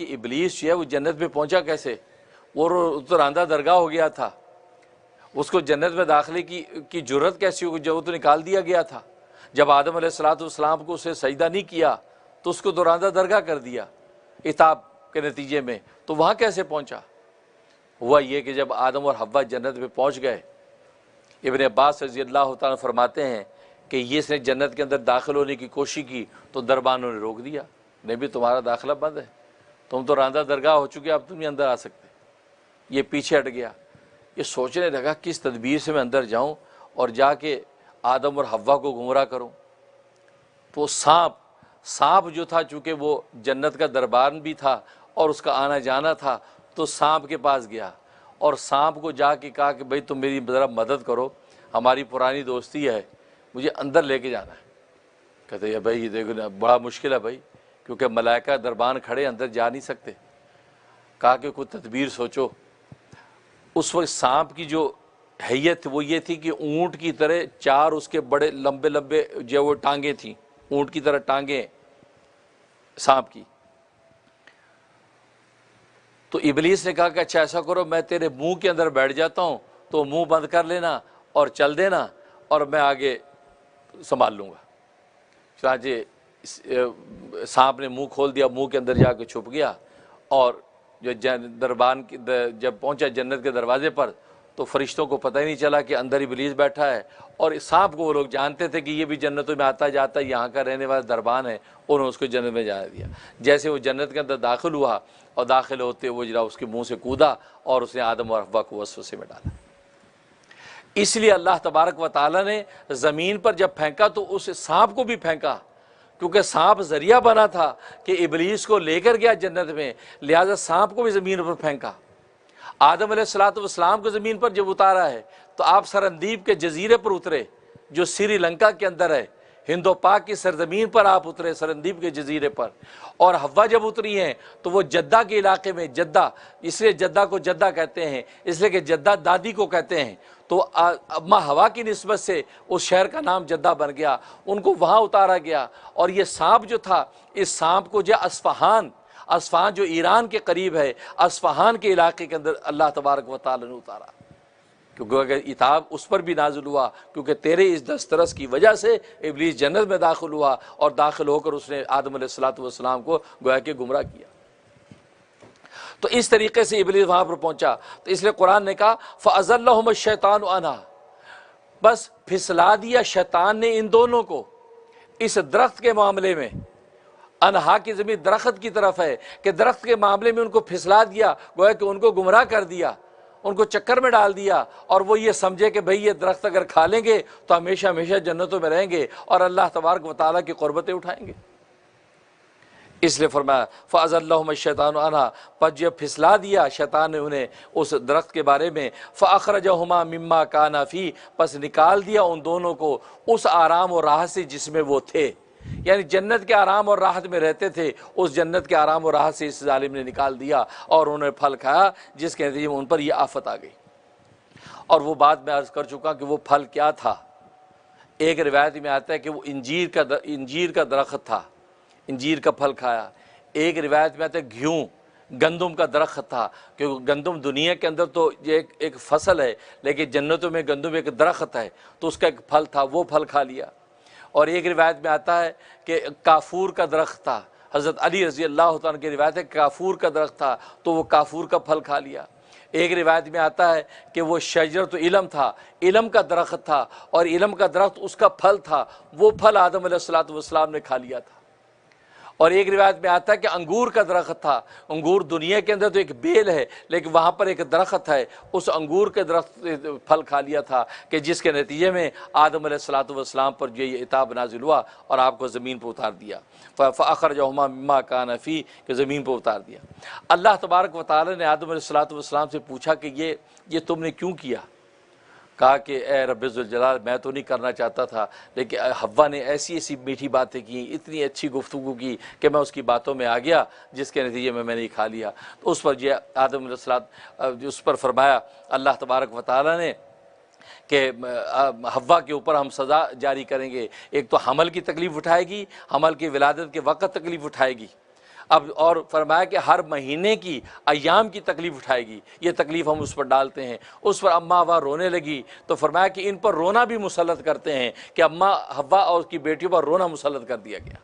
کہ ابلیس جو ہے وہ جنت میں پہنچا کیسے؟ وہ تو راندہ درگاہ ہو گیا تھا، اس کو جنت میں داخلے کی جرت کیسی ہوگی جب وہ تو نکال دیا گیا تھا۔ جب آدم علیہ السلام کو اسے سجدہ نہیں کیا تو اس کو تو راندہ درگاہ کر دیا عتاب کے نتیجے میں، تو وہاں کیسے پہنچا؟ ہوا یہ کہ جب آدم اور حوا جنت میں پہنچ گئے، ابن عباس رضی اللہ تعالیٰ فرماتے ہیں کہ یہ اس نے جنت کے اندر داخل ہونے کی کوشش کی تو دربانوں نے روک دیا، نبی تمہارا داخلہ بند ہے، تم تو راندہ درگاہ ہو چکے، اب تم نہیں اندر آ سکتے۔ یہ پیچھے ہٹ گیا، یہ سوچنے لگا کس تدبیر سے میں اندر جاؤں اور جا کے آدم اور حوا کو گمراہ کروں۔ تو سانپ جو تھا، چونکہ وہ جنت کا دربان بھی تھا اور اس کا آنا جانا تھا، تو سانپ کے پاس گیا اور سانپ کو جا کے کہا کہ بھئی تم میری ذرا مدد کرو، ہماری پرانی دوستی ہے، مجھے اندر لے کے جانا ہے۔ کہتے ہیں بھائی یہ دیکھو نا بڑا مشکل ہے بھائی، کیونکہ ملائکہ دربان کھڑے اندر جا نہیں سکتے۔ کہا کہ کوئی تدبیر سوچو۔ اس وقت سانپ کی جو حیت وہ یہ تھی کہ اونٹ کی طرح چار اس کے بڑے لمبے لمبے جو وہ ٹانگیں تھیں، اونٹ کی طرح ٹانگیں سانپ کی۔ تو ابلیس نے کہا کہ اچھا ایسا کرو، میں تیرے منہ کے اندر بیٹھ جاتا ہوں، تو منہ بند کر لینا اور چل دینا اور میں آگے سنبھال لوں گا۔ چنانچہ سانپ نے منہ کھول دیا، منہ کے اندر جا کے چھپ گیا، اور جو دربان جب پہنچا جنت کے دروازے پر تو فرشتوں کو پتہ ہی نہیں چلا کہ اندر ابلیس بیٹھا ہے، اور سانپ کو وہ لوگ جانتے تھے کہ یہ بھی جنتوں میں آتا جاتا ہے، یہاں کا رہنے والا دربان ہے، انہوں نے اس کو جنت میں جانے دیا۔ جیسے وہ جنت کے اندر داخل ہوا اور داخل ہوتے وہ جناب اس کے منہ سے کودا اور اس نے آدم اور حوا کو وسوسے میں ڈالا۔ اس لیے اللہ تبارک و تعالیٰ نے زمین پر جب پھینکا تو اس سانپ کو بھی پھینکا، کیونکہ سانپ ذریعہ بنا تھا کہ ابلیس کو لے کر گیا جنت میں، لہٰذا سانپ کو بھی زمین پر پھینکا۔ آدم علیہ السلام کو زمین پر جب اتارا ہے تو آپ سرندیپ کے جزیرے پر اترے جو سری لنکا کے اندر ہے، ہند و پاک کی سرزمین پر آپ اترے، سرندیپ کے جزیرے پر۔ اور حوا جب اتری ہیں تو وہ جدہ کے علاقے میں، جدہ اس لیے جدہ کو جدہ کہتے ہیں، اس لیے کہ جدہ دادی کو کہتے ہیں، تو اماں حوا کی نسبت سے اس شہر کا نام جدہ بن گیا، ان کو وہاں اتارا گیا۔ اور یہ سانپ جو تھا، اس سانپ کو جو اصفہان جو ایران کے قریب ہے، اصفہان کے علاقے کے اندر اللہ تبارک و تعالی نے اتارا، کیونکہ اگر عتاب اس پر بھی نازل ہوا، کیونکہ تیرے اس دسترس کی وجہ سے ابلیس جنت میں داخل ہوا اور داخل ہو کر اس نے آدم علیہ السلام کو گویا کہ گمراہ کیا۔ تو اس طریقے سے ابلیس وہاں پر پہنچا، تو اس لیے قرآن نے کہا فَأَزَلَّهُمَ الشَّيْطَانُ عَنْهَا، بس پھسلا دیا شیطان نے ان دونوں کو اس درخت کے معاملے میں۔ انہا کی زمین درخت کی طرف ہے کہ درخت کے معاملے میں ان کو پھسلا دیا، گویا کہ ان کو گمراہ کر دیا، ان کو چکر میں ڈال دیا، اور وہ یہ سمجھے کہ بھئی یہ درخت اگر کھا لیں گے تو ہمیشہ ہمیشہ جنتوں میں رہیں گے اور اللہ تبارک و تعالیٰ کی قربتیں اٹھائیں گے۔ اس لیے فرمایا فَأَزَلَّهُمَ الشَّيْطَانُ عَنْهَا، پس جب پھسلا دیا شیطان نے انہیں اس درخت کے بارے میں، فَأَخْرَجَهُمَا مِمَّا كَانَا فِيهِ، پس نکال دیا ان دونوں کو اس آرام اور راحت سے جس میں وہ تھے، یعنی جنت کے آرام اور راحت میں رہتے تھے، اس جنت کے آرام اور راحت سے اس ظالم نے نکال دیا اور انہوں نے پھل کھایا جس کے نتیجے میں ان پر یہ آفت آ گئی۔ اور وہ بات میں عرض کر چکا کہ وہ پھل کیا تھا۔ ایک روایت میں آتا ہے کہ وہ انجیر کا درخت تھا، انجیر کا پھل کھایا۔ ایک روایت میں آتا ہے گندم کا درخت تھا، کیونکہ گندم دنیا کے اندر تو یہ ایک فصل ہے، لیکن جنتوں میں گندم ایک درخت ہے، تو اس کا ایک پھل تھا، وہ پھل کھا لیا۔ اور ایک روایت میں آتا ہے کہ کافور کا درخت تھا، حضرت علی رضی اللہ تعالیٰ کی روایت ہے کافور کا درخت تھا تو وہ کافور کا پھل کھا لیا۔ ایک روایت میں آتا ہے کہ وہ شجرۃ علم تھا، علم کا درخت تھا، اور علم کا درخت اس کا پھل تھا، وہ پھل آدم علیہ السلام نے کھا لیا تھا۔ اور ایک روایت میں آتا ہے کہ انگور کا درخت تھا، انگور دنیا کے اندر تو ایک بیل ہے لیکن وہاں پر ایک درخت ہے، اس انگور کے درخت پھل کھا لیا تھا کہ جس کے نتیجے میں آدم علیہ السلام پر جو یہ عتاب نازل ہوا اور آپ کو زمین پر اتار دیا۔ فَأَخْرَجَهُمَا مِمَّا كَانَ فِيهِ، کہ زمین پر اتار دیا۔ اللہ تبارک و تعالی نے آدم علیہ السلام سے پوچھا کہ یہ تم نے کیوں کیا؟ کہا کہ اے رب ذوالجلال، میں تو نہیں کرنا چاہتا تھا، لیکن حوا نے ایسی میٹھی باتیں کی، اتنی اچھی گفتگو کی کہ میں اس کی باتوں میں آ گیا جس کے نتیجے میں نے کھا لیا۔ تو اس پر یہ آدم علیہ السلام اس پر فرمایا اللہ تبارک و تعالیٰ نے کہ حوا کے اوپر ہم سزا جاری کریں گے، ایک تو حمل کی تکلیف اٹھائے گی، حمل کی ولادت کے وقت تکلیف اٹھائے گی، اب اور فرمایا کہ ہر مہینے کی ایام کی تکلیف اٹھائے گی، یہ تکلیف ہم اس پر ڈالتے ہیں۔ اس پر اماں حوا رونے لگی تو فرمایا کہ ان پر رونا بھی مسلط کرتے ہیں، کہ اماں حوا اور اس کی بیٹیوں پر رونا مسلط کر دیا گیا۔